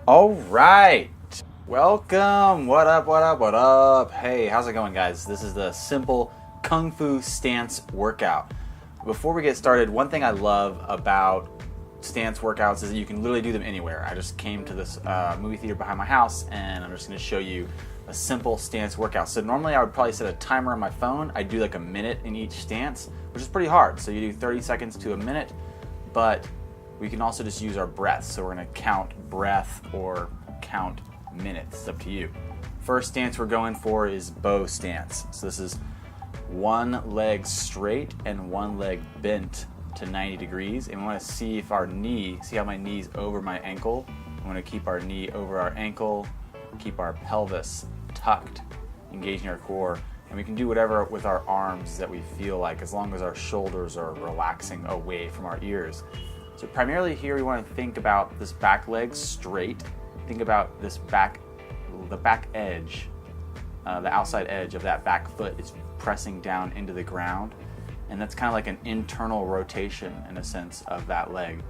All right, welcome. What up, what up, what up? Hey, how's it going, guys? This is the simple Kung Fu stance workout. Before we get started, one thing I love about stance workouts is that you can literally do them anywhere. I just came to this movie theater behind my house, and I'm just going to show you a simple stance workout. So normally I would probably set a timer on my phone. I do like a minute in each stance, which is pretty hard. So you do 30 seconds to a minute, but we can also just use our breath. So we're going to count breath or count minutes. It's up to you. First stance we're going for is bow stance. So this is one leg straight and one leg bent to 90 degrees. And we want to see if our knee, see how my knee's over my ankle. We want to keep our knee over our ankle, keep our pelvis tucked, engaging our core. And we can do whatever with our arms that we feel like, as long as our shoulders are relaxing away from our ears. So primarily here we want to think about this back leg straight. Think about this the back edge, the outside edge of that back foot is pressing down into the ground. And that's kind of like an internal rotation in a sense of that leg.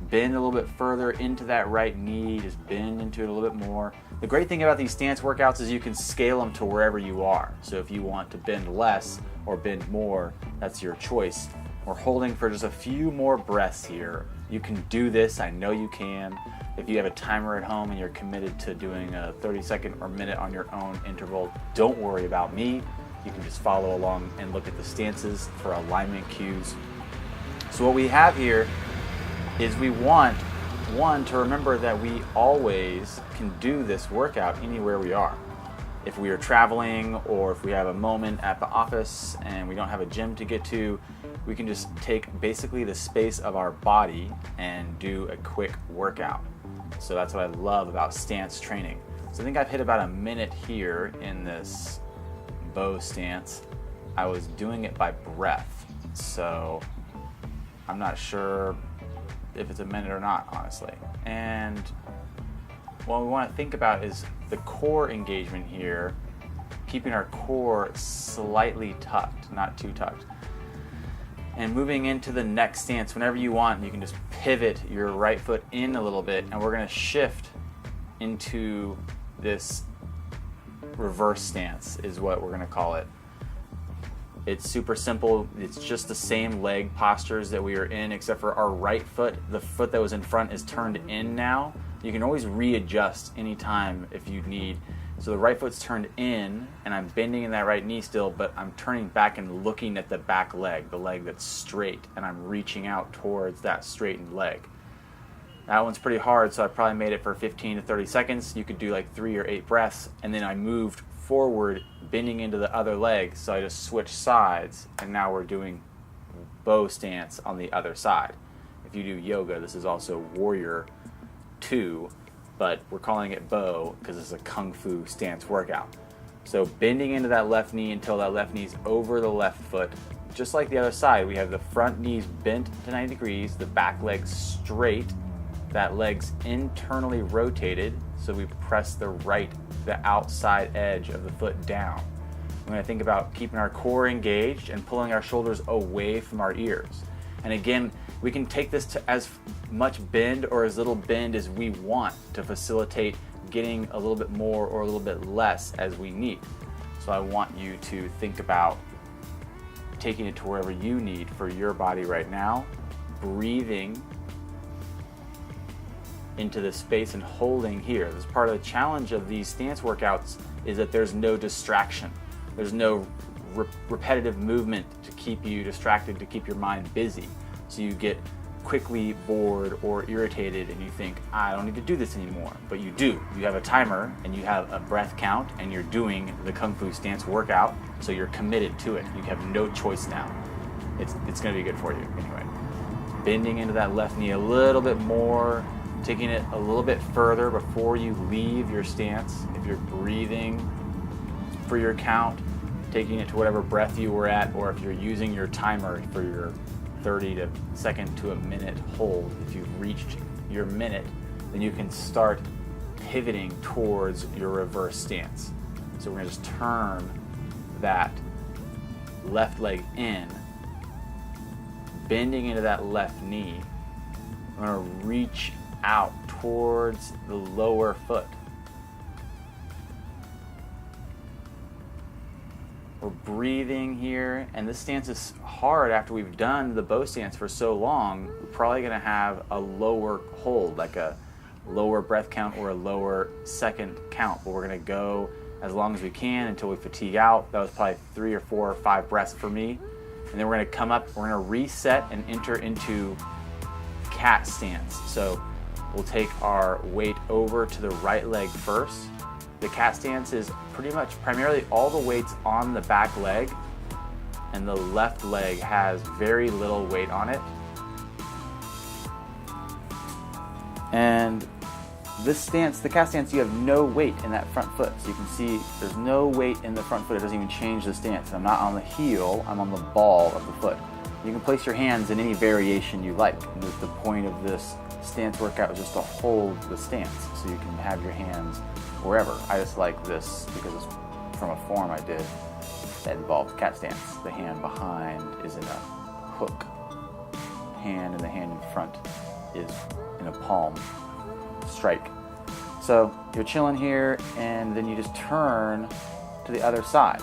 Bend a little bit further into that right knee, just bend into it a little bit more. The great thing about these stance workouts is you can scale them to wherever you are. So if you want to bend less or bend more, that's your choice. We're holding for just a few more breaths here. You can do this, I know you can. If you have a timer at home and you're committed to doing a 30-second or minute on your own interval, don't worry about me. You can just follow along and look at the stances for alignment cues. So what we have here is we want, one, to remember that we always can do this workout anywhere we are. If we are traveling or if we have a moment at the office and we don't have a gym to get to, we can just take basically the space of our body and do a quick workout. So that's what I love about stance training. So I think I've hit about a minute here in this bow stance. I was doing it by breath, so I'm not sure if it's a minute or not, honestly. And what we want to think about is the core engagement here, keeping our core slightly tucked, not too tucked. And moving into the next stance, whenever you want, you can just pivot your right foot in a little bit, and we're going to shift into this reverse stance is what we're going to call it. It's super simple. It's just the same leg postures that we were in, except for our right foot, the foot that was in front is turned in now. You can always readjust anytime if you need. So the right foot's turned in, and I'm bending in that right knee still, but I'm turning back and looking at the back leg, the leg that's straight, and I'm reaching out towards that straightened leg. That one's pretty hard, so I probably made it for 15 to 30 seconds. You could do like 3 or 8 breaths, and then I moved forward, bending into the other leg, so I just switched sides, and now we're doing bow stance on the other side. If you do yoga, this is also warrior 2, but we're calling it bow because it's a Kung Fu stance workout. So bending into that left knee until that left knee's over the left foot. Just like the other side, we have the front knees bent to 90 degrees, the back leg straight, that leg's internally rotated, so we press the outside edge of the foot down. We're going to think about keeping our core engaged and pulling our shoulders away from our ears. And again, we can take this to as much bend or as little bend as we want to facilitate getting a little bit more or a little bit less as we need. So I want you to think about taking it to wherever you need for your body right now, breathing into the space and holding here. This is part of the challenge of these stance workouts is that there's no distraction. There's no repetitive movement to keep you distracted, to keep your mind busy. So you get quickly bored or irritated and you think, I don't need to do this anymore. But you do. You have a timer and you have a breath count and you're doing the Kung Fu stance workout, so you're committed to it. You have no choice now. It's going to be good for you anyway. Bending into that left knee a little bit more, taking it a little bit further before you leave your stance. If you're breathing for your count, taking it to whatever breath you were at, or if you're using your timer for your 30 second to a minute hold, if you've reached your minute, then you can start pivoting towards your reverse stance. So we're going to just turn that left leg in, bending into that left knee. I'm going to reach out towards the lower foot. We're breathing here, and this stance is hard after we've done the bow stance for so long. We're probably going to have a lower hold, like a lower breath count or a lower second count, but we're going to go as long as we can until we fatigue out. That was probably 3 or 4 or 5 breaths for me. And then we're going to come up, we're going to reset and enter into cat stance. So we'll take our weight over to the right leg first. The cat stance is pretty much primarily all the weight's on the back leg, and the left leg has very little weight on it. And this stance, the cat stance, you have no weight in that front foot. So you can see there's no weight in the front foot. It doesn't even change the stance. I'm not on the heel, I'm on the ball of the foot. You can place your hands in any variation you like. And the point of this stance workout is just to hold the stance, so you can have your hands wherever. I just like this because it's from a form I did that involved cat stance. The hand behind is in a hook hand, and the hand in front is in a palm strike. So you're chilling here, and then you just turn to the other side.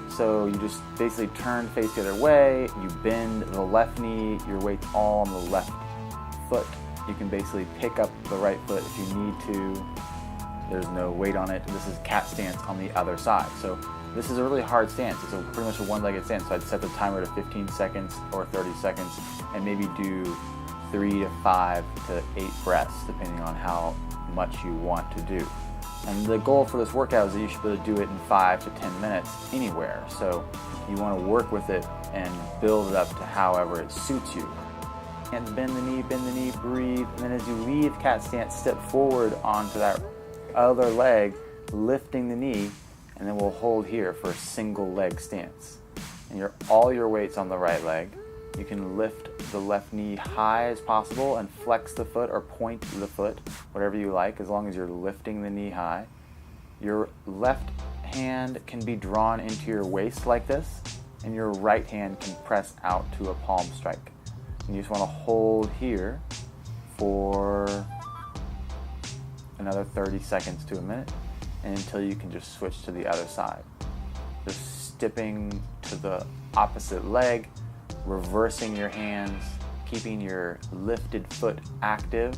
So you just basically turn face the other way, you bend the left knee, your weight's all on the left foot. You can basically pick up the right foot if you need to. There's no weight on it. This is cat stance on the other side. So this is a really hard stance. It's pretty much a one-legged stance. So I'd set the timer to 15 seconds or 30 seconds and maybe do 3 to 5 to 8 breaths, depending on how much you want to do. And the goal for this workout is that you should be able to do it in 5 to 10 minutes anywhere. So you want to work with it and build it up to however it suits you. And bend the knee, breathe. And then as you leave cat stance, step forward onto that other leg, lifting the knee, and then we'll hold here for a single leg stance. And all your weight's on the right leg. You can lift the left knee high as possible and flex the foot or point the foot, whatever you like, as long as you're lifting the knee high. Your left hand can be drawn into your waist like this, and your right hand can press out to a palm strike. And you just want to hold here for another 30 seconds to a minute, and until you can just switch to the other side. Just stepping to the opposite leg, reversing your hands, keeping your lifted foot active,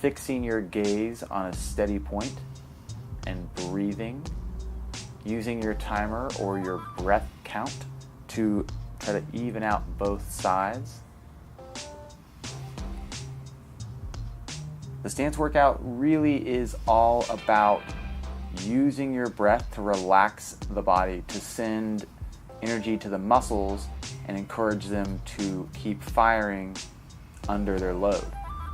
fixing your gaze on a steady point, and breathing, using your timer or your breath count to try to even out both sides. The stance workout really is all about using your breath to relax the body, to send energy to the muscles and encourage them to keep firing under their load.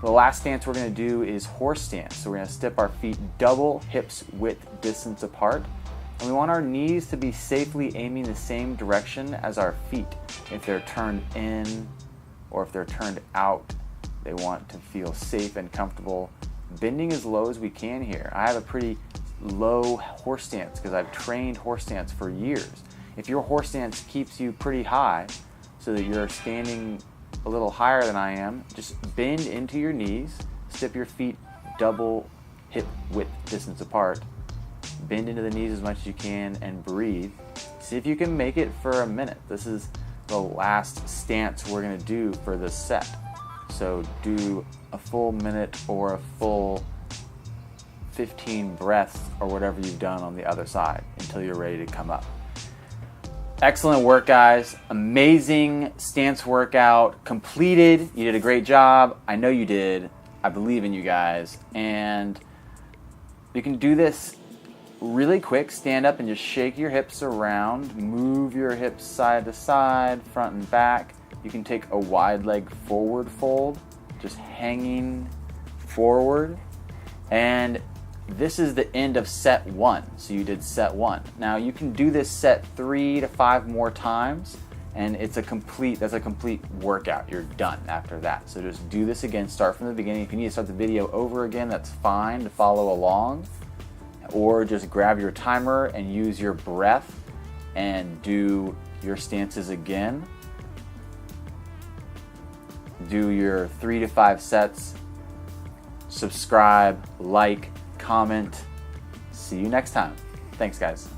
The last stance we're going to do is horse stance. So we're going to step our feet double hips width distance apart. And we want our knees to be safely aiming the same direction as our feet. If they're turned in or if they're turned out, they want to feel safe and comfortable. Bending as low as we can here. I have a pretty low horse stance because I've trained horse stance for years. If your horse stance keeps you pretty high so that you're standing a little higher than I am, just bend into your knees, step your feet double hip width distance apart, bend into the knees as much as you can, and breathe. See if you can make it for a minute. This is the last stance we're going to do for this set. So do a full minute or a full 15 breaths or whatever you've done on the other side until you're ready to come up. Excellent work, guys. Amazing stance workout completed. You did a great job. I know you did. I believe in you guys. And you can do this really quick. Stand up and just shake your hips around. Move your hips side to side, front and back. You can take a wide leg forward fold, just hanging forward. And this is the end of set 1. So you did set 1. Now you can do this set 3 to 5 more times, and that's a complete workout. You're done after that. So just do this again, start from the beginning. If you need to start the video over again, that's fine to follow along. Or just grab your timer and use your breath and do your stances again. Do your 3 to 5 sets subscribe, like, comment. See you next time. Thanks, guys.